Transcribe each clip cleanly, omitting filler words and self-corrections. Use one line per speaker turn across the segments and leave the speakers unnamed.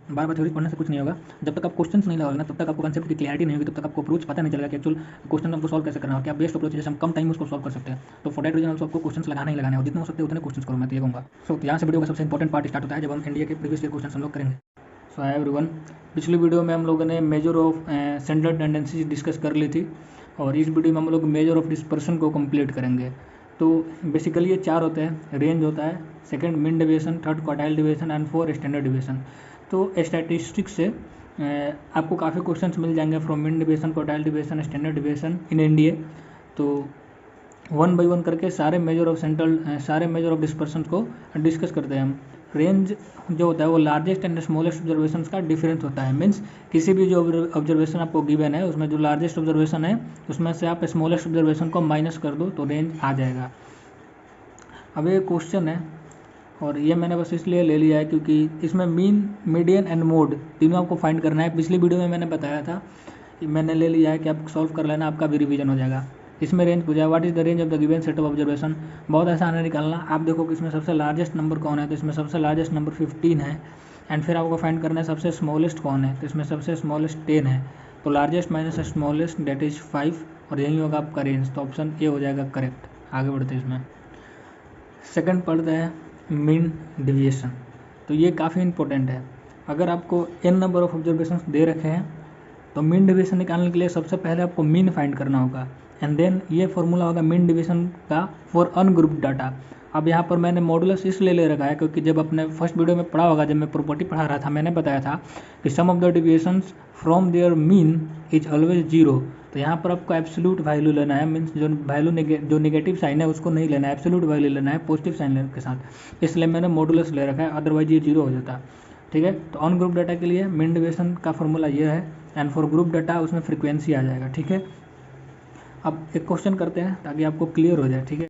बार बार theory पढ़ने से कुछ नहीं होगा। जब तक आप क्वेश्चंस नहीं लगाओगे ना, तब तक आपको कंसेप्ट की क्लैरिटी नहीं होगी, तब तक आपको अप्रोच पता नहीं चलेगा कि एक्चुअल क्वेश्चन हमको सॉल्व कैसे करना है, क्या बेस्ट अप्रोच है, जैसे हम कम टाइम में उसको सॉल्व कर सकते हैं। तो फॉर दैट रीजन ऑल्सो आपको क्वेश्चंस लगाना ही लगाना है, और जितने हो सकते हैं उतने क्वेश्चंस करो, मैं तो ये कहूँगा। सो यहाँ से वीडियो का सबसे इंपॉर्टेंट पार्ट स्टार्ट होता है, जब हम इंडिया के प्रीवियस ईयर क्वेश्चन हम लोग करेंगे। सो हाय एवरीवन, पिछली वीडियो में हम लोगों ने measure of central tendencies discuss कर ली थी, और इस वीडियो में हम लोग मेजर ऑफ डिस्पर्सन को कंप्लीट करेंगे। तो बेसिकली ये 4 होते हैं, रेंज होता है, second mean deviation, third quartile deviation and 4 standard deviation. तो स्टैटिस्टिक्स से आपको काफ़ी क्वेश्चंस मिल जाएंगे from mean deviation, quartile deviation, standard deviation in India. तो वन बाई वन करके सारे मेजर ऑफ डिस्पर्सन को डिस्कस करते हैं हम। रेंज जो होता है वो लार्जेस्ट एंड स्मॉलेस्ट ऑब्जर्वेशन का डिफरेंस होता है। मीन्स किसी भी जो ऑब्जर्वेशन आपको गिवन है उसमें जो लार्जेस्ट ऑब्जर्वेशन है उसमें से आप स्मॉलेस्ट ऑब्जर्वेशन को माइनस कर दो तो रेंज आ जाएगा। अब ये क्वेश्चन है, और ये मैंने बस इसलिए ले लिया है क्योंकि इसमें मीन, मीडियन एंड मोड तीनों आपको फाइंड करना है। पिछली वीडियो में मैंने बताया था, मैंने ले लिया है कि आप सॉल्व कर लेना, आपका भी रिवीजन हो जाएगा। इसमें रेंज पूछा है, what is the range of the given set of observation. बहुत आसान है निकालना। आप देखो कि इसमें सबसे लार्जेस्ट नंबर कौन है, तो इसमें सबसे लार्जेस्ट नंबर 15 है। एंड फिर आपको फाइंड करना है सबसे स्मॉलेस्ट कौन है, तो इसमें सबसे स्मॉलेस्ट 10 है। तो largest minus smallest date is 5, और यही होगा आपका रेंज। तो ऑप्शन ए हो जाएगा करेक्ट। आगे बढ़ते हैं इसमें। सेकंड पढ़ते हैं मीन डिविएशन। तो ये काफ़ी इंपॉर्टेंट है। अगर आपको n नंबर ऑफ ऑब्जर्वेशन दे रखे हैं तो मीन डिवीजन निकालने के लिए सबसे पहले आपको मीन फाइंड करना होगा, एंड देन ये फॉर्मूला होगा मीन डिवीजन का फॉर अनग्रुप्ड डाटा। अब यहाँ पर मैंने मॉडुलस इसलिए ले रखा है क्योंकि जब अपने फर्स्ट वीडियो में पढ़ा होगा, जब मैं प्रॉपर्टी पढ़ा रहा था, मैंने बताया था कि sum of the deviations from their mean is always zero. तो यहाँ पर आपको एब्सोल्यूट वैल्यू लेना है, मीन्स जो वैल्यू जो नेगेटिव साइन है उसको नहीं लेना है, एब्सोल्यूट वैल्यू लेना है पॉजिटिव साइन के साथ। इसलिए मैंने मॉडुलस ले रखा है, अदरवाइज ये जीरो हो जाता। ठीक है, तो ऑन ग्रुप डाटा के लिए मीन डिवीएशन का फॉर्मूला ये है, एंड फॉर ग्रुप डाटा उसमें फ्रीक्वेंसी आ जाएगा। ठीक है, अब एक क्वेश्चन करते हैं ताकि आपको क्लियर हो जाए। ठीक है,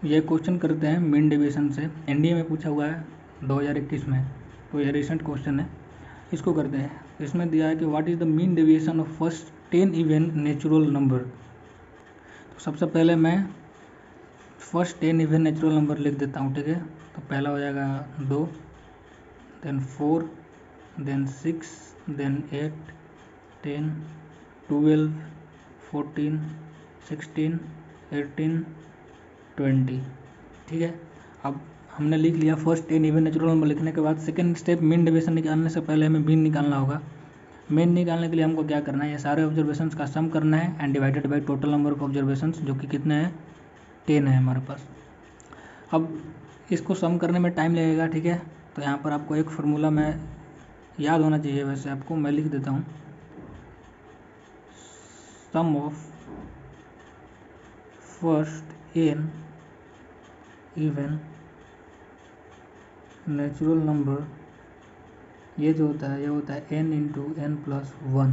ये क्वेश्चन करते हैं मीन डेविएशन से, इंडिया में पूछा हुआ है 2021 में, तो ये रिसेंट क्वेश्चन है, इसको करते हैं। इसमें दिया है कि what is the mean deviation of first 10 even natural number. तो सबसे पहले मैं फर्स्ट 10 इवन नेचुरल नंबर लिख देता हूँ। ठीक है, तो पहला हो जाएगा 2, देन 4, देन 6, देन 8, 10, 12, 14, 16, 18, 20। ठीक है, अब हमने लिख लिया फर्स्ट 10 इवन नेचुरल नंबर। लिखने के बाद सेकंड स्टेप मीन डेविएशन निकालने से पहले हमें मीन निकालना होगा। मीन निकालने के लिए हमको क्या करना है, ये सारे ऑब्जर्वेशंस का सम करना है and divided by total number of observations, जो कि कितने हैं, 10 है हमारे पास। अब इसको सम करने में टाइम लगेगा। ठीक है, तो यहाँ पर आपको एक फार्मूला में याद होना चाहिए, वैसे आपको मैं लिख देता हूँ, sum of first n even natural number, ये जो होता है ये होता है n into n plus 1,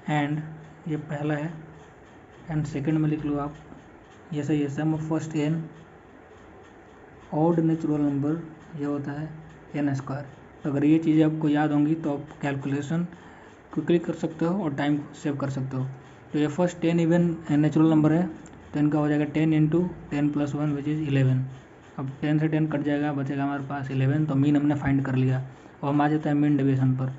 and ये पहला है, एंड सेकंड में लिख लो आप, ये सही है, sum of first n odd natural number, ये होता है n स्क्वायर। तो अगर ये चीज़ें आपको याद होंगी तो आप कैलकुलेशन क्विकली कर सकते हो और टाइम सेव कर सकते हो। तो ये फर्स्ट 10 इवन नेचुरल नंबर है, तो इनका हो जाएगा 10 इंटू 10 प्लस 1 विच इज़ 11। अब 10 से 10 कट जाएगा, बचेगा हमारे पास 11। तो मीन हमने फाइंड कर लिया, और हम आ जाता है मीन डिवीजन पर।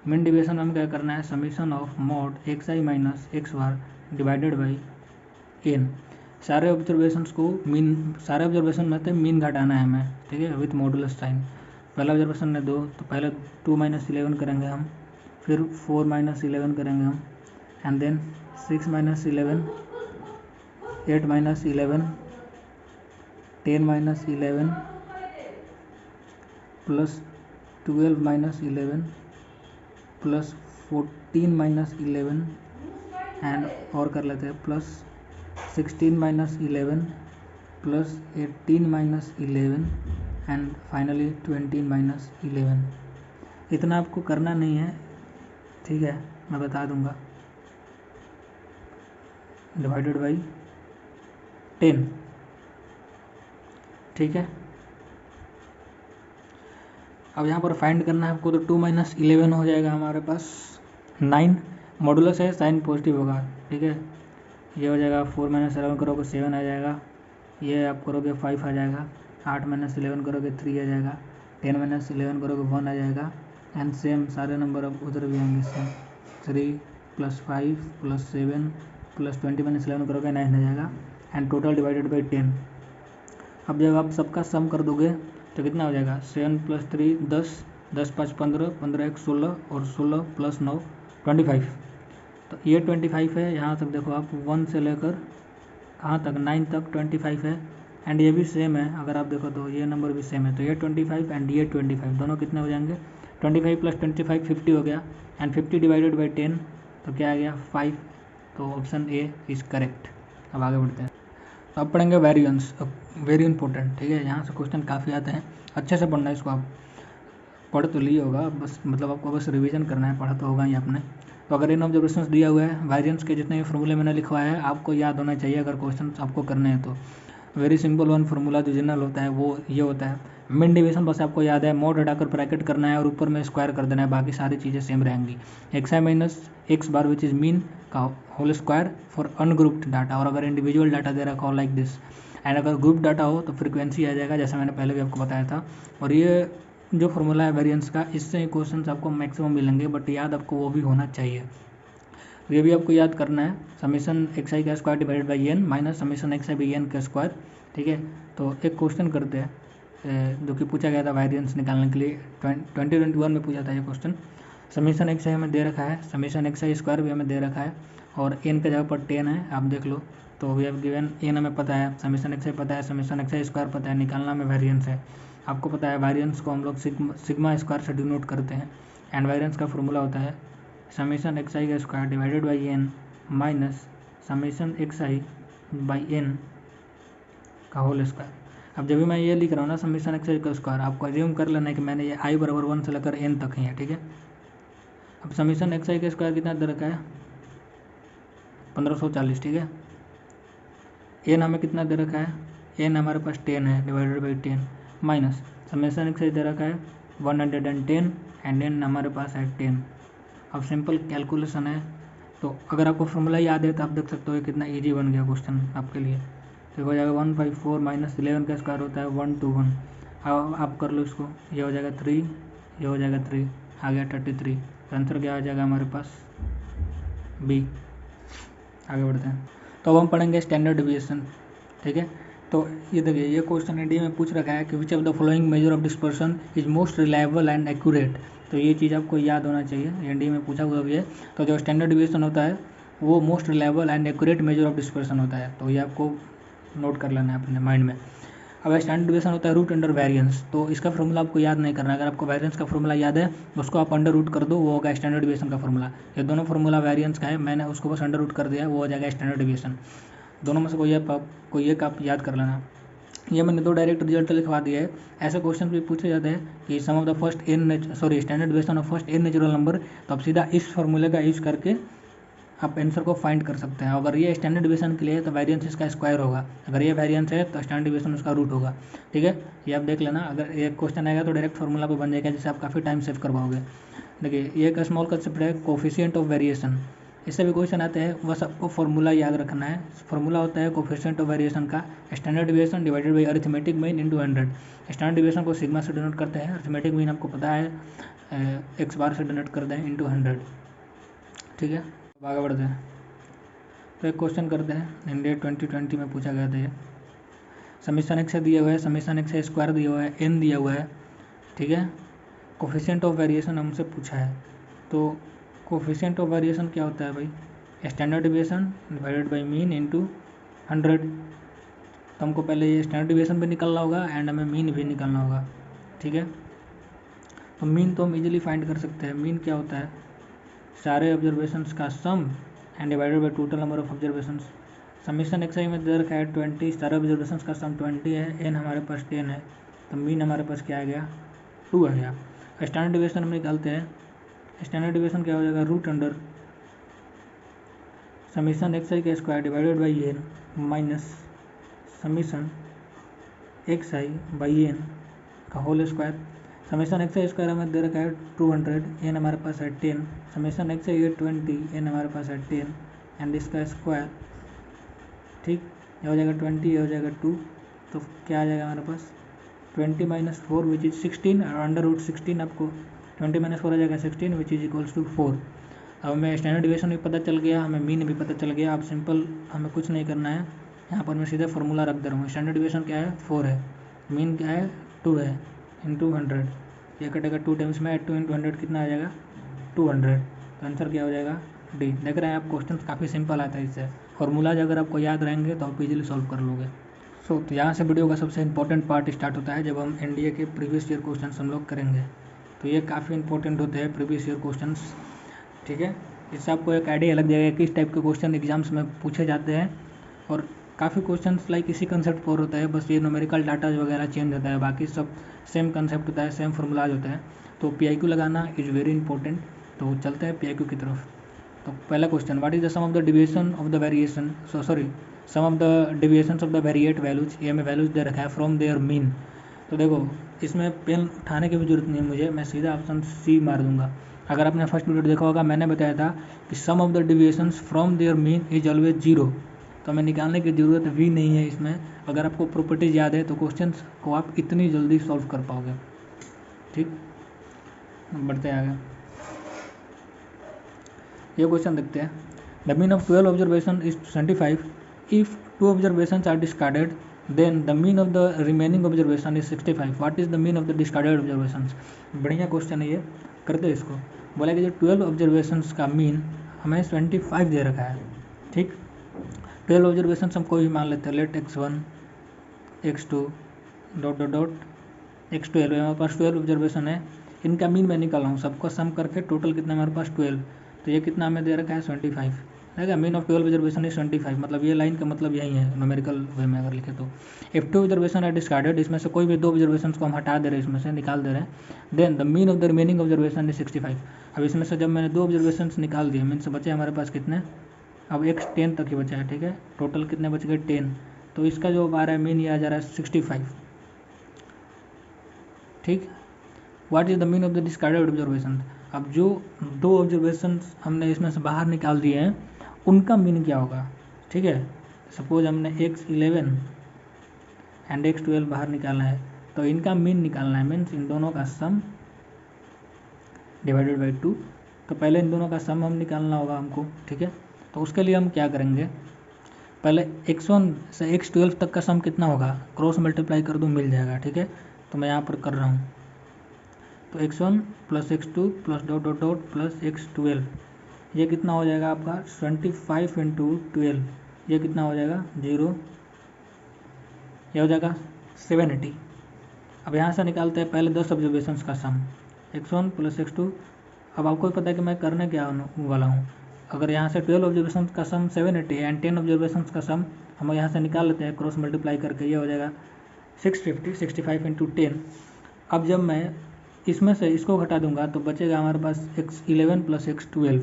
मीन डिवीजन में हमें क्या करना है, summation of mod xi minus x bar divided by n। सारे ऑब्जर्वेशंस को मीन, सारे ऑब्जर्वेशन में से मीन घटाना है हमें। ठीक है, विथ मॉडुलस साइन। पहला ऑब्जर्वेशन ने 2, तो पहले 2 माइनस 11 करेंगे हम, फिर 4 माइनस 11 करेंगे हम, and then 6 minus 11, 8 minus 11, 10 minus 11, plus 12 minus 11, plus 14 minus 11, and और कर लेते हैं plus 16 minus 11, plus 18 minus 11, and finally 20 minus 11। इतना आपको करना नहीं है, ठीक है, मैं बता दूंगा, डिवाइडेड बाई 10। ठीक है, अब यहाँ पर फाइंड करना है आपको, तो 2 माइनस 11 हो जाएगा हमारे पास 9, मॉडुलस है, साइन पॉजिटिव होगा। ठीक है, ये हो जाएगा 4 माइनस 11 करोगे 7 आ जाएगा, ये आप करोगे 5 आ जाएगा, 8 माइनस 11 करोगे 3 आ जाएगा, 10 माइनस 11 करोगे 1 आ जाएगा, एंड सेम सारे नंबर अब उधर भी आएंगे सेम, 3 + 5 + 7 + 20 - 11 करोगे 9 आ जाएगा, एंड टोटल डिवाइडेड बाई 10। अब जब आप सबका सम कर दोगे तो कितना हो जाएगा, 7 + 3 10, 10 × 5 15, 15 × 1 16, और 16 + 9 25। तो ये 25 है, यहाँ तक देखो आप 1 से लेकर कहाँ तक 9 तक 25 है, एंड ये भी सेम है। अगर आप देखो तो ये नंबर भी सेम है, तो ये 25 एंड ये 25 दोनों कितने हो जाएंगे, 25 + 25 50 हो गया, एंड 50 डिवाइडेड बाई 10 तो क्या आ गया 5। तो ऑप्शन ए इज़ करेक्ट। अब आगे बढ़ते हैं, तो अब पढ़ेंगे वेरिएंस, वेरी इंपॉर्टेंट, ठीक है। यहाँ से क्वेश्चन काफ़ी आते हैं, अच्छे से पढ़ना है इसको। आप पढ़ तो लिए होगा, बस मतलब आपको बस रिवीजन करना है, पढ़ा तो होगा ही आपने। तो अगर इन ऑब्जर्वेशंस दिया हुआ है, वेरिएंस के जितने भी फॉर्मूले मैंने लिखवाया है आपको याद होना चाहिए अगर क्वेश्चन आपको करने हैं तो। वेरी सिंपल वन फार्मूला जो जनरल होता है वो ये होता है, मिन डिवीजन बस आपको याद है, मोड हटाकर ब्रैकेट करना है और ऊपर में स्क्वायर कर देना है, बाकी सारी चीज़ें सेम रहेंगी। X I minus X bar which is mean का whole square for ungrouped data, और अगर इंडिविजुअल डाटा दे रखा हो लाइक दिस, एंड अगर ग्रुप डाटा हो तो फ्रीक्वेंसी आ जाएगा, जैसा मैंने पहले भी आपको बताया था। और ये जो फॉर्मूला है वेरिएंस का, इससे क्वेश्चन आपको मैक्सिमम मिलेंगे, बट याद आपको वो भी होना चाहिए। तो ये भी आपको याद करना है, समीशन एक्स आई का square divided by n minus summation x i by n का स्क्वायर, ठीक है। तो एक क्वेश्चन करते हैं जो कि पूछा गया था वेरिएंस निकालने के लिए, 2021 में पूछा था ये क्वेश्चन। समीशन एक्स आई हमें दे रखा है, समीशन एक्स आई स्क्वायर भी हमें दे रखा है, और एन के जगह पर 10 है, आप देख लो। तो वी हैव गिवन एन हमें पता है, समीशन एक्स आई पता है, समीशन एक्स आई स्क्वायर पता है, निकालना में वेरिएंस है। आपको पता है वेरिएंस को हम लोग सिग्मा स्क्वायर से डिनोट करते हैं, एंड वेरिएंस का फॉर्मूला होता है समीशन एक्स आई का square divided by n minus summation x i by n का होल स्क्वायर। अब जब भी मैं ये लिख रहा हूँ ना समीशन एक्स आई का स्क्वायर, आपको एज्यूम कर लेना है कि मैंने ये आई बराबर 1 से लेकर एन तक ही है, ठीक है। अब समीशन एक्स आई का स्क्वायर कितना दे रखा है, 1540, ठीक है। एन हमें कितना दे रखा है, एन हमारे पास 10 है divided by 10 minus summation x I दे रखा है 110, एंड एन हमारे पास है 10। अब सिंपल कैलकुलेशन है, तो अगर आपको फॉर्मूला याद है तो आप देख सकते हो कितना इजी बन गया क्वेश्चन आपके लिए। तो हो जाएगा 154 माइनस 11 का स्क्वायर होता है 121। अब आप कर लो इसको, ये हो जाएगा 3, ये हो जाएगा 3, आ गया 33। तो आंसर क्या आ जाएगा हमारे पास, बी। आगे बढ़ते हैं, तो अब हम पढ़ेंगे स्टैंडर्ड डिविएशन, ठीक है। तो ये देखिए, ये क्वेश्चन एनडीए में पूछ रखा है कि which of the following measure of dispersion is most reliable and accurate. तो ये चीज़ आपको याद होना चाहिए, एनडीए में पूछा हुआ भी है। तो जो स्टैंडर्ड डिविएशन होता है वो most reliable and accurate measure of dispersion होता है, तो ये आपको नोट कर लेना है अपने माइंड में। अब स्टैंडर्ड डिविएशन होता है रूट अंडर वेरिएंस, तो इसका फॉर्मूला आपको याद नहीं करना है। अगर आपको वेरिएंस का फॉर्मूला याद है उसको आप अंडर रूट कर दो, वो होगा स्टैंडर्ड डिविएशन का फॉर्मूला। ये दोनों फॉर्मूला वेरिएंस का है, मैंने उसको बस अंडर रूट कर दिया, वो हो जाएगा स्टैंडर्ड डिविएशन। दोनों में से कोई एक आप याद कर लेना। ये मैंने दो डायरेक्ट रिजल्ट लिखवा दिया है। ऐसे क्वेश्चन भी पूछे जाते हैं कि sum of the first N standard deviation of first N natural number, तो आप सीधा इस फॉर्मूले का यूज़ करके आप आंसर को फाइंड कर सकते हैं। अगर ये स्टैंडर्ड डिविएशन के लिए है तो वेरिएंस इसका स्क्वायर होगा, अगर ये वेरिएंस है तो स्टैंडर्ड डिविएशन उसका रूट होगा, ठीक है। ये आप देख लेना, अगर ये क्वेश्चन आएगा तो डायरेक्ट फॉर्मूला पे बन जाएगा, जिससे आप काफ़ी टाइम सेव कर पाओगे। देखिए, ये एक स्मॉल कंसेप्ट है कोफिशिएंट ऑफ वेरिएशन, इससे भी क्वेश्चन आते हैं, बस आपको फॉर्मूला याद रखना है। फॉर्मूला होता है कोफिशिएंट ऑफ वेरिएशन का standard deviation divided by arithmetic mean into 100। Standard deviation को सिग्मा से डिनोट करते हैं, अरिथमेटिक मीन आपको पता है एक्स बार से डिनोट करते हैं इनटू 100, ठीक है। आगे बढ़ते हैं, तो एक क्वेश्चन करते हैं, इंडिया 2020 में पूछा गया था ये। समीशन एक्स दिया हुआ है, समीशन एक्स स्क्वायर दिया हुआ है, एन दिया हुआ है, ठीक है। कोफिशिएंट ऑफ वेरिएशन हमसे पूछा है, तो कोफिशिएंट ऑफ वेरिएशन क्या होता है भाई, standard deviation divided by mean into 100। तो हमको पहले ये स्टैंडर्ड डिविएशन भी निकालना होगा एंड हमें मीन भी निकालना होगा, ठीक है। तो मीन तो हम इजीली फाइंड कर सकते हैं। मीन क्या होता है, सारे ऑब्जर्वेशंस का sum and divided by total number of observations. Summation x I में दे रखा है 20, सारे ऑब्जर्वेशंस का सम 20 है, एन हमारे पास 10 है, तो मीन हमारे पास क्या आ गया, 2 आ गया। स्टैंडर्ड डिविएशन हम निकालते हैं, स्टैंडर्ड डिविएशन क्या हो जाएगा, root under summation x i का square divided by n minus summation x i by n का whole square. Summation x i square हमें दे रखा है 200, एन हमारे पास है 10, समीशन एक्स आई है 20, एन हमारे पास है 10, एंड इसका स्क्वायर, ठीक। ये हो जाएगा 20, ये हो जाएगा 2, तो क्या आ जाएगा हमारे पास 20 - 4 विच इज़ 16, और अंडर रूट 16 आपको 20 - 4 आ जाएगा 16 विच इज इक्वल्स टू 4। अब हमें स्टैंडर्ड डिविएशन भी पता चल गया, हमें मीन भी पता चल गया। अब सिंपल हमें कुछ नहीं करना है, यहाँ पर मैं सीधा फार्मूला रख दे रहा हूँ। स्टैंडर्ड डिविएशन क्या है 4 है, मीन क्या है 2 है, इंटू 100, ये कटेगा 2 टाइम्स में, 2 इंटू 100 कितना आ जाएगा 200। तो आंसर क्या हो जाएगा डी। देख रहे हैं आप क्वेश्चन काफ़ी सिंपल आता है इससे, फार्मूलाज अगर आपको याद रहेंगे तो आप इजीली सॉल्व कर लोगे। तो यहाँ से वीडियो का सबसे इंपॉर्टेंट पार्ट स्टार्ट होता है, जब हम एनडीए के प्रीवियस ईयर क्वेश्चन हम लोग करेंगे। तो ये काफ़ी इंपॉर्टेंट होते हैं प्रीवियस ईयर क्वेश्चन, ठीक है। इससे आपको एक आइडिया लग जाएगा किस टाइप के क्वेश्चन एग्जाम्स में पूछे जाते हैं। और काफ़ी क्वेश्चन लाइक इसी कंसेप्ट पर होता है, बस ये न्यूमेरिकल डाटा वगैरह चेंज होता है, बाकी सब सेम कंसेप्ट होता है, सेम फार्मूलाज होता है। तो PIQ लगाना इज़ वेरी इंपॉर्टेंट। तो चलते हैं PIQ की तरफ। तो पहला question, what is the sum of the deviation of the variation sum of the deviations of the variate values, ये हमें वैल्यूज दे रखा है फ्रॉम देयर मीन। तो देखो इसमें पेन उठाने की भी जरूरत नहीं है मुझे, मैं सीधा ऑप्शन सी मार दूंगा। अगर आपने फर्स्ट वीडियो देखा होगा, मैंने बताया था कि sum of the deviations from their mean is always 0। तो हमें निकालने की ज़रूरत भी नहीं है इसमें। अगर आपको प्रॉपर्टीज याद है तो क्वेश्चंस को आप इतनी जल्दी सॉल्व कर पाओगे, ठीक। बढ़ते आगे, ये क्वेश्चन देखते हैं। The mean of 12 observation is 25। If 2 observations are discarded then the mean of the remaining observation is 65। What is the mean of the discarded observations. बढ़िया क्वेश्चन है ये, करते हैं इसको। बोला कि जो 12 ऑब्जर्वेशंस का मीन हमें 25 दे रखा है, ठीक। 12 ऑब्जर्वेशंस हम कोई भी मान लेते हैं, लेट x1 x2 ... x12। हमारे पास 12 ऑब्जर्वेशन है, इनका मीन मैं निकाल रहा हूँ, सबको सम करके टोटल कितना हमारे पास 12। तो ये कितना हमें दे रखा है 25, है। मीन ऑफ 12 ऑब्जर्वेशन इज 25, मतलब ये लाइन का मतलब यही है न्यूमेरिकल वे में अगर लिखे तो। इफ 2 ऑब्जर्वेशन आर डिस्कार्डेड, इसमें से कोई भी 2 ऑब्जर्वेशन को हम हटा दे रहे हैं, इसमें से निकाल दे रहे हैं, then the mean of the remaining observation is 65। अब इसमें से जब मैंने 2 ऑब्जर्वेशन निकाल दिए, मीन से बचे हमारे पास कितने, अब x 10 तक ही बचा है, ठीक है। टोटल कितने बच गए 10। तो इसका जो आ रहा है मीन, ये आ जा रहा है 65, ठीक। What is the mean of the discarded observation. अब जो 2 ऑब्जर्वेशन हमने इसमें से बाहर निकाल दिए हैं, उनका मीन क्या होगा, ठीक है। सपोज हमने x11 एंड x12 बाहर निकालना है, तो इनका मीन निकालना है, मीन्स इन दोनों का सम डिवाइडेड बाई 2। तो पहले इन दोनों का सम हम निकालना होगा हमको, ठीक है। तो उसके लिए हम क्या करेंगे, पहले x1 से x12 तक का सम कितना होगा, क्रॉस मल्टीप्लाई कर दूँ मिल जाएगा, ठीक है। तो मैं यहाँ पर कर रहा हूँ, तो x1 plus x2 plus ... plus x12, ये कितना हो जाएगा आपका 25 इंटू 12, ये कितना हो जाएगा 0, ये हो जाएगा 780। अब यहाँ से निकालते हैं पहले 10 ऑब्जर्वेशंस का सम, x1 प्लस x2। अब आपको पता है कि मैं करने क्या वाला हूँ, अगर यहाँ से 12 ऑब्जर्वेशन का सम 780 है एंड 10 ऑब्जर्वेशन का सम हम यहाँ से निकाल लेते हैं क्रॉस मल्टीप्लाई करके, ये हो जाएगा 650, 65 इंटू 10। अब जब मैं इसमें से इसको घटा दूंगा तो बचेगा हमारे पास x11 प्लस x12,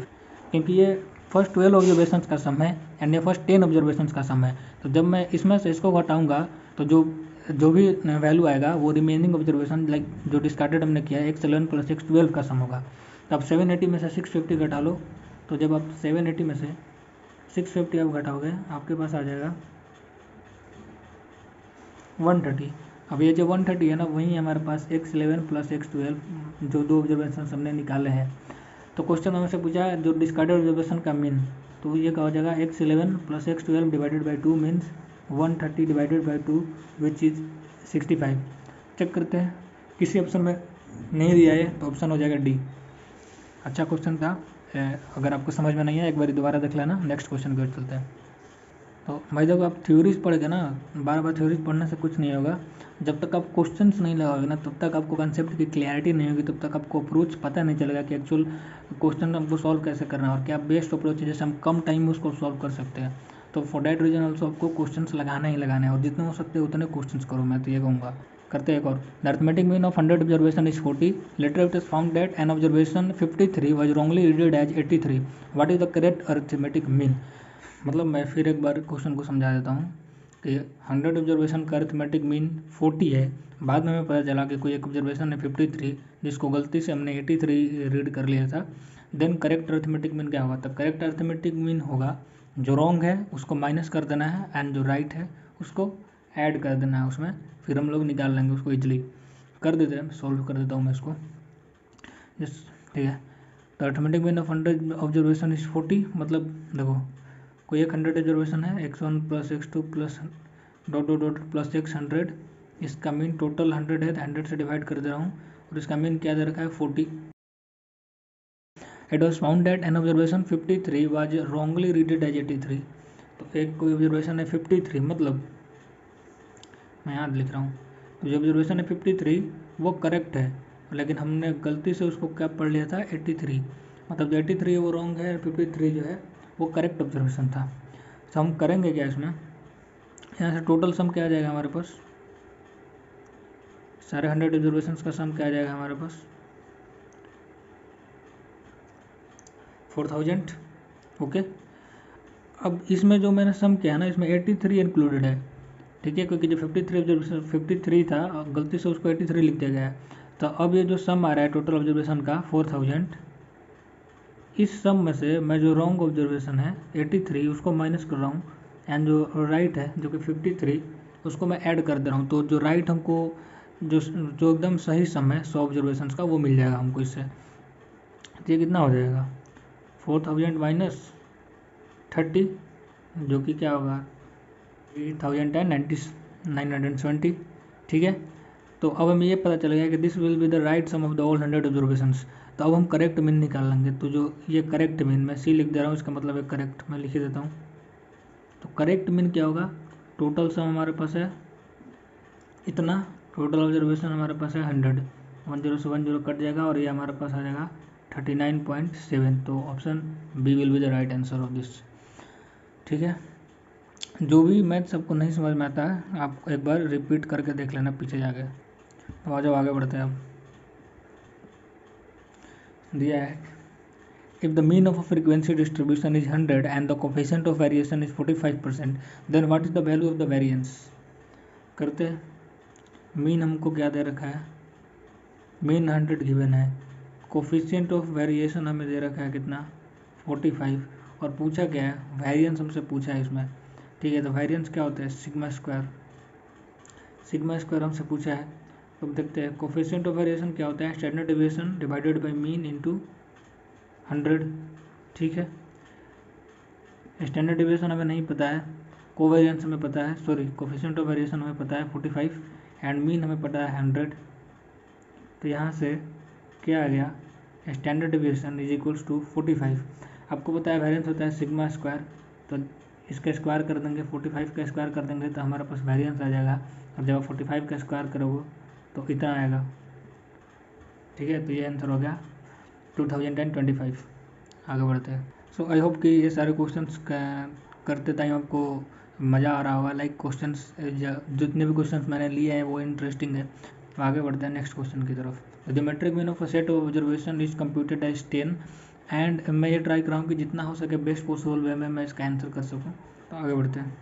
क्योंकि ये फर्स्ट 12 ऑब्जर्वेशन का सम है एंड ये फर्स्ट 10 ऑब्जर्वेशन का सम है। तो जब मैं इसमें से इसको घटाऊंगा तो जो भी वैल्यू आएगा वो रिमेनिंग ऑब्जर्वेशन लाइक जो डिस्कार्डेड हमने किया है x11 प्लस x12 का सम होगा। तो अब 780 में से 650 घटा लो, तो जब आप 780 में से 650 आप घटाओगे, आपके पास आ जाएगा 130। अब ये जो 130 है ना, वही हमारे पास x11 प्लस x12 जो 2 ऑब्जर्वेशन हमने निकाले हैं। तो क्वेश्चन में से पूछा है जो डिस्कार्डेड ऑब्जर्वेशन का मीन, तो ये क्या हो जाएगा x11 plus x12 divided by 2 means 130 divided by 2 which is 65। Check करते हैं, किसी ऑप्शन में नहीं दिया है तो ऑप्शन हो जाएगा डी। अच्छा क्वेश्चन था, अगर आपको समझ में नहीं है एक बार दोबारा देख लेना। नेक्स्ट क्वेश्चन की ओर चलते हैं। तो भाई जब आप थ्योरीज पढ़ोगे ना, बार बार थ्योरीज पढ़ने से कुछ नहीं होगा। जब तक आप क्वेश्चंस नहीं लगाओगे ना, तब तक आपको कंसेप्ट की क्लैरिटी नहीं होगी, तब तक आपको अप्रोच पता नहीं चलेगा कि एक्चुअल क्वेश्चन हमको सॉल्व कैसे करना है और क्या बेस्ट अप्रोच है जैसे हम कम टाइम में उसको सॉल्व कर सकते हैं। तो फॉर डैट रीजन ऑल्सो आपको क्वेश्चंस लगाना ही लगाना है और जितने हो सकते हैं उतने क्वेश्चंस करो, मैं तो ये कहूँगा। करते हैं एक और। The arithmetic mean of 100 observation is 40। Later it is found that an observation 53 was wrongly readed as 83। What is the correct arithmetic mean. मतलब मैं फिर एक बार क्वेश्चन को समझा देता हूँ कि 100 ऑब्जर्वेशन का अरिथमेटिक मीन 40 है। बाद में हमें पता चला कि कोई एक ऑब्जर्वेशन है 53 जिसको गलती से हमने 83 रीड कर लिया था। देन करेक्ट अरिथमेटिक मीन क्या होगा, तो करेक्ट अरिथमेटिक मीन होगा जो रॉन्ग है उसको माइनस कर देना है एंड जो राइट है उसको ऐड कर देना है उसमें, फिर हम लोग निकाल लेंगे उसको इजली। कर देते हैं, सॉल्व कर देता हूँ मैं इसको। जस्ट, ठीक है। तो arithmetic mean of 100 observation is 40, मतलब देखो कोई एक 100 ऑब्जर्वेशन है, x1 plus x2 plus dot dot dot plus x 100, इसका मीन टोटल 100 है तो 100 से डिवाइड कर दे रहा हूँ, और इसका मीन क्या दे रखा है 40। It was found that an observation 53 was wrongly readed as 83। तो एक कोई ऑब्जर्वेशन है 53, मतलब मैं यहाँ लिख रहा हूँ, तो जो ऑब्जर्वेशन है 53 वो करेक्ट है, लेकिन हमने गलती से उसको क्या पढ़ लिया था 83, मतलब जो 83 है वो रॉन्ग है, 53 जो है वो करेक्ट ऑब्जर्वेशन था। तो हम करेंगे क्या इसमें, यहाँ से टोटल सम क्या आ जाएगा हमारे पास, सारे 100 ऑब्जर्वेशन का सम क्या आ जाएगा हमारे पास 4000। ओके, अब इसमें जो मैंने सम किया ना इसमें 83 इंक्लूडेड है, ठीक है, क्योंकि जो 53 था गलती से उसको 83 लिख दिया गया है। तो अब ये जो सम आ रहा है टोटल ऑब्जर्वेशन का 4000, इस सम में से मैं जो रॉन्ग ऑब्जर्वेशन है 83 उसको माइनस कर रहा हूँ, एंड जो राइट है जो कि 53 उसको मैं ऐड कर दे रहा हूँ। तो जो राइट हमको जो एकदम सही सम है 100 ऑब्जर्वेशन का वो मिल जाएगा हमको इससे। तो ये कितना हो जाएगा 4000 माइनस 30, जो कि क्या होगा 970, ठीक है। तो अब हमें ये पता चल गया कि this will be the right sum of the all 100 observations. तो अब हम करेक्ट मीन निकाल लेंगे, तो जो ये करेक्ट मीन मैं सी लिख दे रहा हूँ, इसका मतलब है करेक्ट, मैं लिख ही देता हूँ। तो करेक्ट मीन क्या होगा, टोटल सम हमारे पास है इतना, टोटल ऑब्जर्वेशन हमारे पास है 100, 10 से 10 कट जाएगा और ये हमारे पास आ जाएगा 39.7। तो option B will be the right answer of this, ठीक है। जो भी मैथ सबको नहीं समझ में आता है आप एक बार रिपीट करके देख लेना पीछे जाके। तो आ जाओ आगे बढ़ते हैं। अब दिया है if the mean of a frequency distribution is 100 and the coefficient of variation is 45%, then what is the value of the variance. करते हैं, मीन हमको क्या दे रखा है, मीन 100 गिवन है, कोफिशिएंट ऑफ वेरिएशन हमें दे रखा है कितना 45, और पूछा क्या है वेरिएंस हमसे पूछा है इसमें, ठीक है। तो वेरिएंस क्या होता है सिग्मा स्क्वायर हमसे पूछा है। तो अब देखते हैं कोफिशिएंट ऑफ वेरिएशन क्या होता है, standard deviation divided by mean into 100, ठीक है। स्टैंडर्ड डेविएशन हमें नहीं पता है, कोवेरिएंस हमें पता है, सॉरी कोफिशिएंट ऑफ वेरिएशन हमें पता है 45 एंड मीन हमें पता है 100। तो यहाँ से क्या आ गया, standard deviation is equals to 45। आपको पता है वेरिएंस होता है सिग्मा स्क्वायर, तो इसका स्क्वायर कर देंगे 45 का स्क्वायर कर देंगे तो हमारे पास वेरिएंस आ जाएगा। अब जब आप 45 का स्क्वायर करोगे तो इतना आएगा, ठीक है। तो ये आंसर हो गया 2025। आगे बढ़ते हैं। सो आई होप कि ये सारे क्वेश्चंस करते टाइम आपको मज़ा आ रहा होगा, लाइक क्वेश्चंस जितने भी क्वेश्चंस मैंने लिए हैं वो इंटरेस्टिंग है। तो आगे बढ़ते हैं नेक्स्ट क्वेश्चन की तरफ। The geometric mean of a set of observation is computed as 10 and मैं ये ट्राई कर रहा हूँ कि जितना हो सके बेस्ट पॉसिबल वे में मैं इसका आंसर कर सकूँ। तो आगे बढ़ते हैं।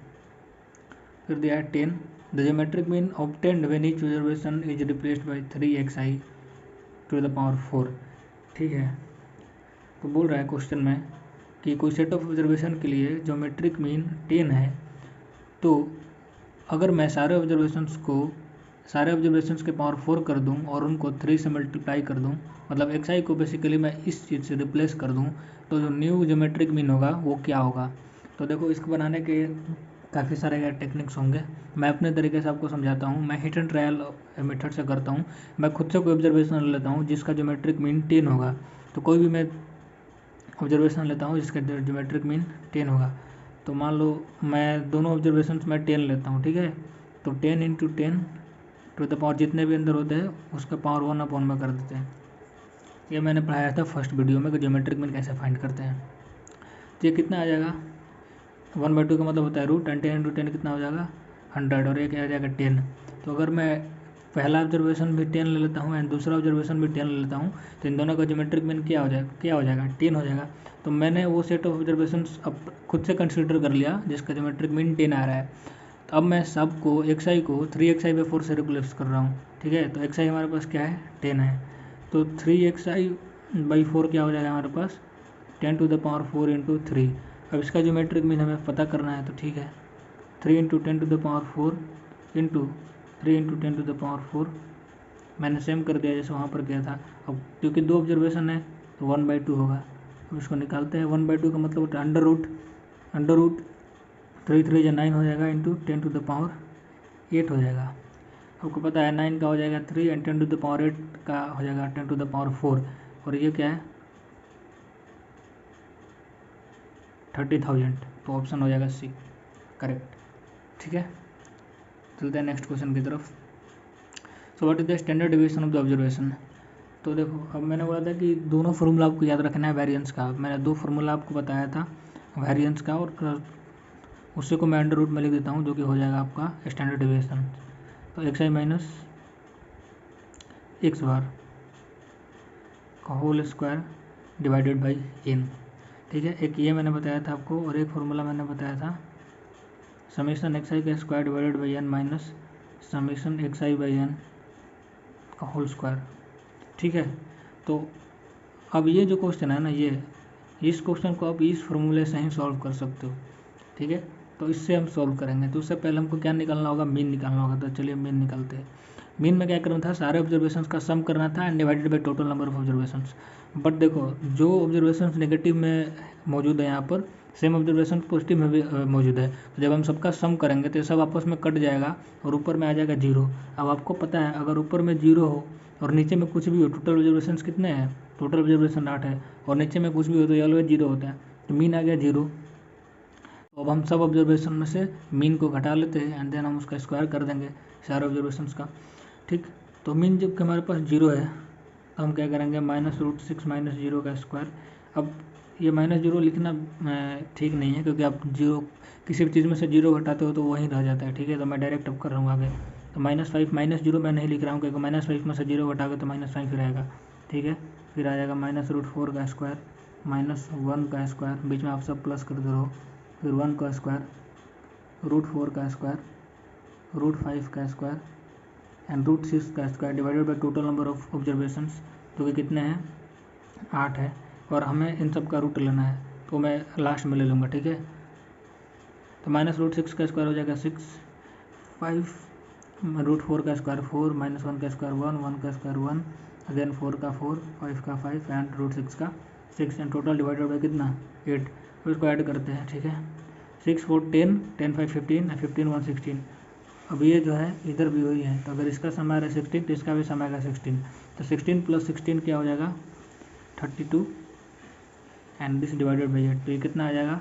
फिर दिया है 10, the geometric mean obtained when each observation is replaced by 3xi to the power 4, ठीक है। तो बोल रहा है क्वेश्चन में कि कोई सेट ऑफ ऑब्जर्वेशन के लिए ज्योमेट्रिक मीन 10 है, तो अगर मैं सारे ऑब्जर्वेशंस के पावर 4 कर दूं और उनको 3 से मल्टीप्लाई कर दूं, मतलब xi को बेसिकली मैं इस चीज़ से रिप्लेस कर दूं, तो जो न्यू ज्योमेट्रिक मीन होगा वो क्या होगा। तो देखो इसको बनाने के काफ़ी सारे टेक्निक्स होंगे, मैं अपने तरीके से आपको समझाता हूँ। मैं हिट एंड ट्रायल मेथड से करता हूँ, मैं खुद से कोई ऑब्जर्वेशन लेता हूँ जिसका ज्योमेट्रिक मीन 10 होगा। तो कोई भी मैं ऑब्जर्वेशन लेता हूँ जिसका ज्योमेट्रिक मीन 10 होगा। तो मान लो मैं दोनों ऑब्जर्वेशन में 10 लेता हूँ, ठीक है। तो 10 इंटू 10 टू द पावर जितने भी अंदर होते हैं उसका पावर 1 अपॉन में कर देते हैं। ये मैंने पढ़ाया था फर्स्ट वीडियो में कि ज्योमेट्रिक मीन कैसे फाइंड करते हैं। तो ये कितना आ जाएगा 1/2 का मतलब होता है रूट, 10 इंटू 10 कितना हो जाएगा 100, और ये क्या आ जाएगा 10। तो अगर मैं पहला ऑब्जर्वेशन भी 10 ले लेता हूँ एंड दूसरा ऑब्जर्वेशन भी 10 ले लेता हूँ तो इन दोनों का ज्योमेट्रिक मीन क्या हो जाएगा 10 हो जाएगा। तो मैंने वो सेट ऑफ ऑब्जर्वेशन अब खुद से कंसिडर कर लिया जिसका ज्योमेट्रिक मीन 10 आ रहा है। तो अब मैं सबको xi को 3xi/4 से रिप्लेस कर रहा हूँ, ठीक है। तो xi हमारे पास क्या है 10 है, तो 3xi/4 क्या हो जाएगा हमारे पास 10 टू द पावर 4 इंटू 3। अब इसका ज्योमेट्रिक मीन हमें पता करना है, तो ठीक है 3 into 10 to the power 4 into 3 into 10 to the power 4 मैंने सेम कर दिया जैसे वहाँ पर किया था। अब क्योंकि 2 ऑब्जर्वेशन है तो 1/2 होगा। अब इसको निकालते हैं। 1/2 का मतलब होता है अंडर रूट 3 3 या 9 हो जाएगा इंटू 10⁻8 हो जाएगा। आपको पता है 9 का हो जाएगा 3 एंड 10⁻8 का हो जाएगा 10⁻4 और ये क्या है 30,000। तो ऑप्शन हो जाएगा सी करेक्ट। ठीक है, चलते हैं नेक्स्ट क्वेश्चन की तरफ। So what is the standard deviation of the observation. तो देखो अब मैंने बोला था कि दोनों फार्मूला आपको याद रखना है वेरिएंस का। मैंने 2 फार्मूला आपको बताया था वेरिएंस का और उसी को मैं अंडर रूट में लिख देता हूँ जो कि हो जाएगा आपका स्टैंडर्ड डेविएशन। तो xi माइनस x बार का whole square divided by n। ठीक है, एक ये मैंने बताया था आपको और एक फार्मूला मैंने बताया था समीशन xi का square divided by n minus summation xi by n का होल स्क्वायर। ठीक है, तो अब ये जो क्वेश्चन है ना, ये इस क्वेश्चन को आप इस फार्मूले से ही सॉल्व कर सकते हो। ठीक है, तो इससे हम सॉल्व करेंगे। तो उससे पहले हमको क्या निकालना होगा, मीन निकालना होगा। तो चलिए मीन निकालते हैं। मीन में क्या करना था, सारे ऑब्जर्वेशंस का सम करना था and divided by total number of observations. But देखो जो ऑब्जर्वेशंस नेगेटिव में मौजूद है यहाँ पर सेम ऑब्जर्वेशन पॉजिटिव में भी मौजूद है। तो जब हम सबका सम करेंगे तो ये सब आपस में कट जाएगा और ऊपर में आ जाएगा 0। अब आपको पता है अगर ऊपर में 0 हो और नीचे में कुछ भी हो, टोटल ऑब्जर्वेशंस कितने हैं, टोटल ऑब्जर्वेशन 8 है और नीचे में कुछ भी हो तो ये ऑलवेज 0 होता है। तो मीन आ गया 0। तो अब हम सब ऑब्जर्वेशन में से मीन को घटा लेते हैं एंड देन हम उसका स्क्वायर कर देंगे सारे ऑब्जर्वेशंस का। ठीक, तो मीन जब हमारे पास 0 है तो हम क्या करेंगे -√6 माइनस 0 का स्क्वायर। अब ये -0 लिखना ठीक नहीं है क्योंकि आप 0 किसी भी चीज़ में से 0 घटाते हो तो वहीं रह जाता है। ठीक है, तो मैं डायरेक्ट अब कर रहा हूँ आगे। तो -5 -0 मैं नहीं लिख रहा हूँ क्योंकि -5 में से 0 घटाओगे तो -5 ही रहेगा। ठीक है, फिर आ जाएगा -√4 का स्क्वायर -1 का स्क्वायर, बीच में आप सब प्लस करते रहो, फिर 1 का स्क्वायर, √4 का स्क्वायर, √5 का स्क्वायर एंड √6 का square divided by total number of observations जो कि कितने हैं 8 है और हमें इन सब का रूट लेना है तो मैं लास्ट में ले लूँगा। ठीक है, तो -√6 का स्क्वायर हो जाएगा 6, 5 √4 का स्क्वायर 4, -1 का स्क्वायर 1, 1 का स्क्वायर 1, अगेन 4 का 4, 5 का 5 एंड √6 का 6 एंड टोटल डिवाइडेड बाई कितना 8। तो इसको ऐड करते हैं। ठीक है, 6 4 10, 10 5 15 और 15 1 16। अब ये जो है इधर भी वही है, तो अगर इसका सम आ रहा है 16 तो इसका भी सम आएगा 16। तो 16 + 16 क्या हो जाएगा 32 एंड दिस डिवाइडेड बाई 8। तो ये कितना आ जाएगा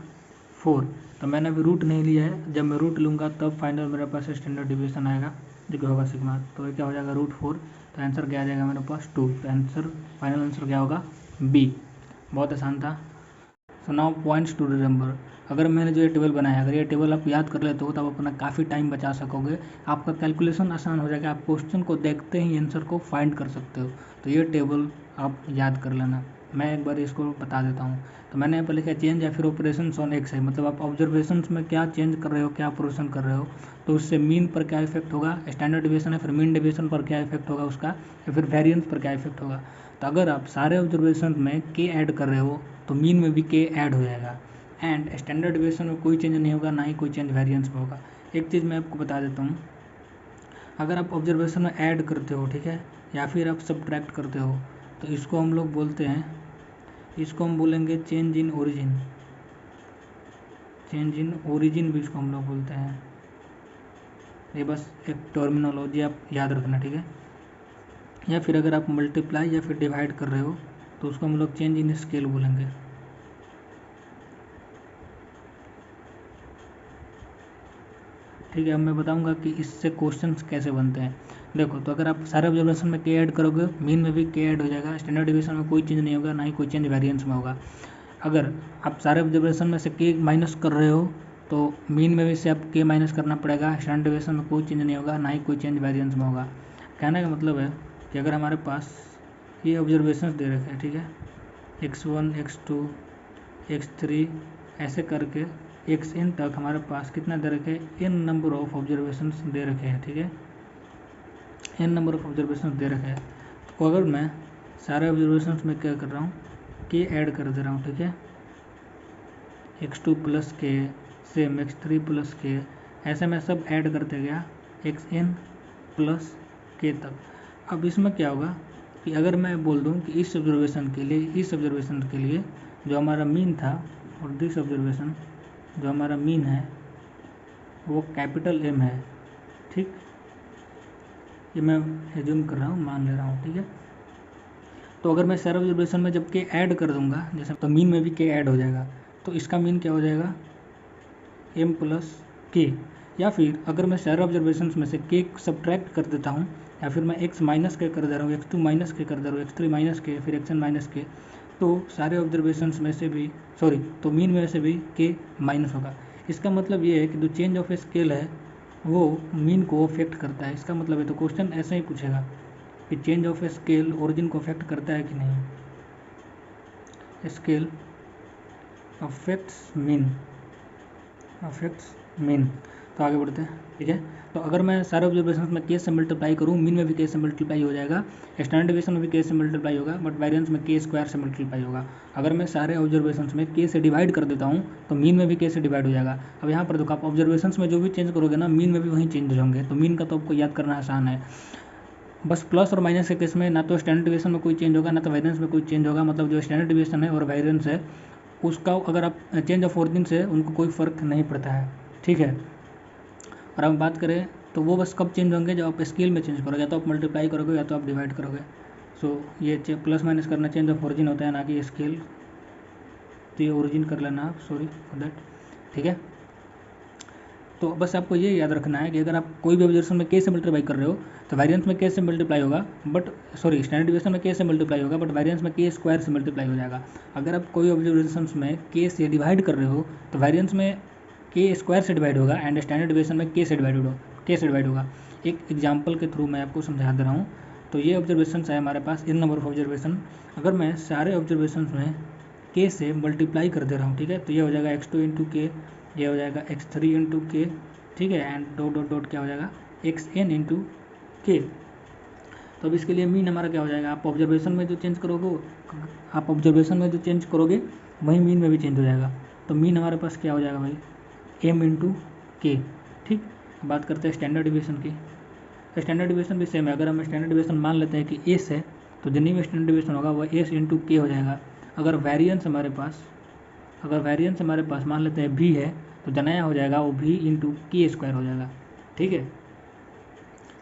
4। तो मैंने अभी रूट नहीं लिया है, जब मैं रूट लूँगा तब फाइनल मेरे पास स्टैंडर्ड डिविएशन आएगा जो कि होगा सिग्मा। तो ये क्या हो जाएगा √4। तो आंसर क्या आ जाएगा मेरे पास 2। तो आंसर फाइनल आंसर क्या होगा बी। बहुत आसान था। So now points to remember. अगर मैंने जो ये टेबल बनाया, अगर ये टेबल आप याद कर लेते हो तो आप अपना काफ़ी टाइम बचा सकोगे, आपका कैलकुलेशन आसान हो जाएगा, आप क्वेश्चन को देखते ही आंसर को फाइंड कर सकते हो। तो ये टेबल आप याद कर लेना। मैं एक बार इसको बता देता हूँ। तो मैंने यहाँ पर लिखा चेंज या फिर ऑपरेशन ऑन एक्स है, मतलब आप ऑब्जर्वेशंस में क्या चेंज कर रहे हो, क्या ऑपरेशन कर रहे हो, तो उससे मीन पर क्या इफेक्ट होगा, स्टैंडर्ड डिविएशन है फिर मीन डिविएशन पर क्या इफेक्ट होगा उसका, या फिर वेरिएंस पर क्या इफेक्ट होगा। तो अगर आप सारे ऑब्जर्वेशन में के ऐड कर रहे हो तो मीन में भी के ऐड हो जाएगा एंड स्टैंडर्ड डिविएशन में कोई चेंज नहीं होगा, ना ही कोई चेंज वेरिएंस में होगा। एक चीज़ मैं आपको बता देता हूँ, अगर आप ऑब्जर्वेशन में ऐड करते हो, ठीक है, या फिर आप सब्ट्रैक्ट करते हो, तो इसको हम लोग बोलते हैं, इसको हम बोलेंगे change in origin. Change in origin भी इसको हम लोग बोलते हैं। ये बस एक टर्मिनोलॉजी आप याद रखना। ठीक है, या फिर अगर आप मल्टीप्लाई या फिर डिवाइड कर रहे हो तो उसको हम लोग चेंज इन स्केल बोलेंगे। ठीक है, अब मैं बताऊंगा कि इससे क्वेश्चंस कैसे बनते हैं। देखो, तो अगर आप सारे ऑब्जर्वेशन में के ऐड करोगे, मीन में भी के ऐड हो जाएगा, स्टैंडर्ड डिविएशन में कोई चेंज नहीं होगा, ना ही कोई चेंज वेरिएंस में होगा। अगर आप सारे ऑब्जर्वेशन में से के माइनस कर रहे हो तो मीन में भी से आप के माइनस करना पड़ेगा, स्टैंडर्ड डिविएशन में कोई चेंज नहीं होगा, ना ही कोई चेंज वेरिएंस में होगा। कहने का मतलब है कि अगर हमारे पास ये ऑब्जर्वेशन दे रखे हैं, ठीक है, x1 x2 x3 ऐसे करके xn तक हमारे पास कितना दे रखे हैं, n नंबर ऑफ ऑब्जर्वेशंस दे रखे हैं। ठीक है, n नंबर ऑफ ऑब्जर्वेशंस दे रखे हैं। तो अगर मैं सारे ऑब्जर्वेशंस में क्या कर रहा हूँ, के ऐड कर दे रहा हूँ। ठीक है, x2 + k same x3 + k, ऐसे मैं सब ऐड करते गया xn + k तक। अब इसमें क्या होगा कि अगर मैं बोल दूं कि इस ऑब्जर्वेशन के लिए जो हमारा मीन था और दिस ऑब्जर्वेशन जो हमारा मीन है वो कैपिटल M है, ठीक, ये मैं एज्यूम कर रहा हूँ, मान ले रहा हूँ, ठीक है। तो अगर मैं सारे ऑब्जर्वेशन में जब के ऐड कर दूंगा जैसे, तो मीन में भी के ऐड हो जाएगा, तो इसका मीन क्या हो जाएगा M प्लस के। या फिर अगर मैं सारे ऑब्जर्वेशन में से के सब्ट्रैक्ट कर देता हूँ, या फिर मैं x माइनस के कर दे रहा हूँ, x2 माइनस के कर दे रहा हूँ, x3 माइनस के, फिर xn माइनस के, तो सारे ऑब्जर्वेशन में से भी तो मीन में से भी के माइनस होगा। इसका मतलब ये है कि जो चेंज ऑफ स्केल है वो मीन को अफेक्ट करता है। इसका मतलब है, तो क्वेश्चन ऐसा ही पूछेगा कि चेंज ऑफ स्केल ओरिजिन को अफेक्ट करता है कि नहीं, स्केल अफेक्ट्स मीन। तो आगे बढ़ते हैं, ठीक है। तो अगर मैं सारे ऑब्जर्वेशन में के से मल्टीप्लाई करूँ, मीन में भी के से मल्टीप्लाई हो जाएगा, स्टैंडर्ड डिवीजन में भी के से मल्टीप्लाई होगा, बट वेरिएंस में के स्क्वायर से मल्टीप्लाई होगा। अगर मैं सारे ऑब्जर्वेशन में के से डिवाइड कर देता हूँ तो मीन में भी के से डिवाइड हो जाएगा। अब यहाँ पर देखो, आप ऑब्जर्वेशन में जो भी चेंज करोगे ना, मीन में भी वहीं चेंज हो जाएंगे। तो मीन का तो आपको याद करना आसान है, बस प्लस और माइनस के केस में ना तो स्टैंडर्ड डिवीजन में कोई चेंज होगा, ना तो वेरिएंस में कोई चेंज होगा। मतलब जो स्टैंडर्ड डिवीजन है और वेरिएंस है उसका अगर आप चेंज ऑफ ओरिजिन से उनको कोई फ़र्क नहीं पड़ता है, ठीक है। और अब बात करें तो वो बस कब चेंज होंगे, जब आप स्केल में चेंज करोगे, या तो आप मल्टीप्लाई करोगे या तो आप डिवाइड करोगे। सो ये प्लस माइनस करना चेंज ऑफ ओरिजिन होता है, ना कि स्केल। तो ये ओरिजिन कर लेना आप, सॉरी फॉर दैट, ठीक है। तो बस आपको ये याद रखना है कि अगर आप कोई भी ऑब्जर्वेशन में के से मल्टीप्लाई कर रहे हो तो वेरिएंस में के से मल्टीप्लाई होगा, बट स्टैंडर्ड डिवीजन में के से मल्टीप्लाई होगा, बट वेरिएंस में के स्क्वायर से मल्टीप्लाई हो जाएगा। अगर आप कोई ऑब्जर्वेशन में के से डिवाइड कर रहे हो तो वेरिएंस में के स्क्वायर से डिवाइड होगा, एंड स्टैंडर्ड डिवीजन में के से डिवाइड होगा। एक एग्जाम्पल के थ्रू मैं आपको समझा दे रहा हूँ। तो ये ऑब्जर्वेशन है हमारे पास, इन नंबर ऑफ ऑब्जर्वेशन। अगर मैं सारे ऑब्जर्वेशन में के से मल्टीप्लाई कर दे रहा हूँ, ठीक है, तो ये हो जाएगा x2 इंटू के, ये हो जाएगा x3 इंटू के, ठीक है, एंड डॉट डॉट डॉट क्या हो जाएगा xn इंटू के। तो अब इसके लिए मीन हमारा क्या हो जाएगा, आप ऑब्जर्वेशन में जो चेंज करोगे वही मीन में भी चेंज हो जाएगा। तो मीन हमारे पास क्या हो जाएगा भाई, m इंटू के, ठीक। बात करते हैं स्टैंडर्ड डिवीजन की। स्टैंडर्ड डिवीजन भी सेम है। अगर हम स्टैंडर्ड डिवीजन मान लेते हैं कि एस है, तो जितनी भी स्टैंडर्ड डिवीजन होगा वो एस इंटू के हो जाएगा। अगर वेरिएंस हमारे पास मान लेते हैं भी है, तो जो नया हो जाएगा वो भी इंटू के स्क्वायर हो जाएगा, ठीक है।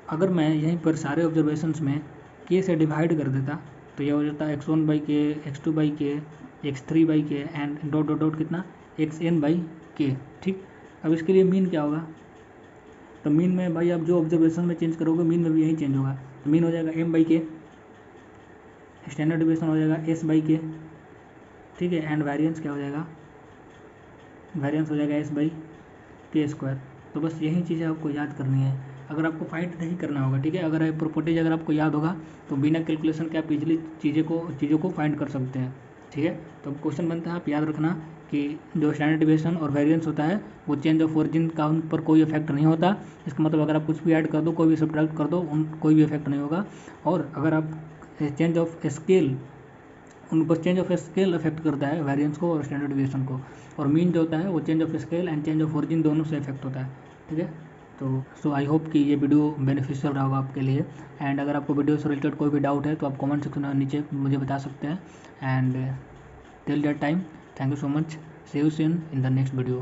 अगर मैं यहीं पर सारे ऑब्जर्वेशंस में के से डिवाइड कर देता तो ये हो जाता है x1 बाई के, x2 बाई के, x3 बाई के, एंड डॉट डॉट डॉट कितना xn बाई के, ठीक। अब इसके लिए मीन क्या होगा, तो मीन में भाई आप जो ऑब्जर्वेशन में चेंज करोगे मीन में भी यही चेंज होगा। तो मीन हो जाएगा m बाई के, स्टैंडर्ड डिवीजन हो जाएगा s बाई के, ठीक है, एंड वेरिएंस क्या हो जाएगा, वेरिएंस हो जाएगा s बाई के स्क्वायर। तो बस यही चीज़ें आपको याद करनी है, अगर आपको फाइंड नहीं करना होगा, ठीक है। अगर प्रॉपर्टीज अगर आपको याद होगा तो बिना कैलकुलेशन के आप इजीली चीज़ों को फाइंड कर सकते हैं, ठीक है। तो अब क्वेश्चन बनता है, आप याद रखना कि जो स्टैंडर्ड डिवीजन और वेरिएंस होता है वो चेंज ऑफ ओरिजिन का उन पर कोई इफेक्ट नहीं होता। इसका मतलब अगर आप कुछ भी ऐड कर दो, कोई भी सब्ट्रैक्ट कर दो, कोई भी इफेक्ट नहीं होगा। और अगर आप चेंज ऑफ स्केल, उन पर चेंज ऑफ स्केल अफेक्ट करता है वेरिएंस को और स्टैंडर्ड डिवीजन को। और मीन जो होता है वो change of scale and change of origin दोनों से इफेक्ट होता है, ठीक है। तो सो आई होप कि ये वीडियो बेनिफिशियल रहा होगा आपके लिए। एंड अगर आपको वीडियो से रिलेटेड कोई भी डाउट है तो आप कमेंट सेक्शन में नीचे मुझे बता सकते हैं। And till that time, thank you so much, see you soon in the next video.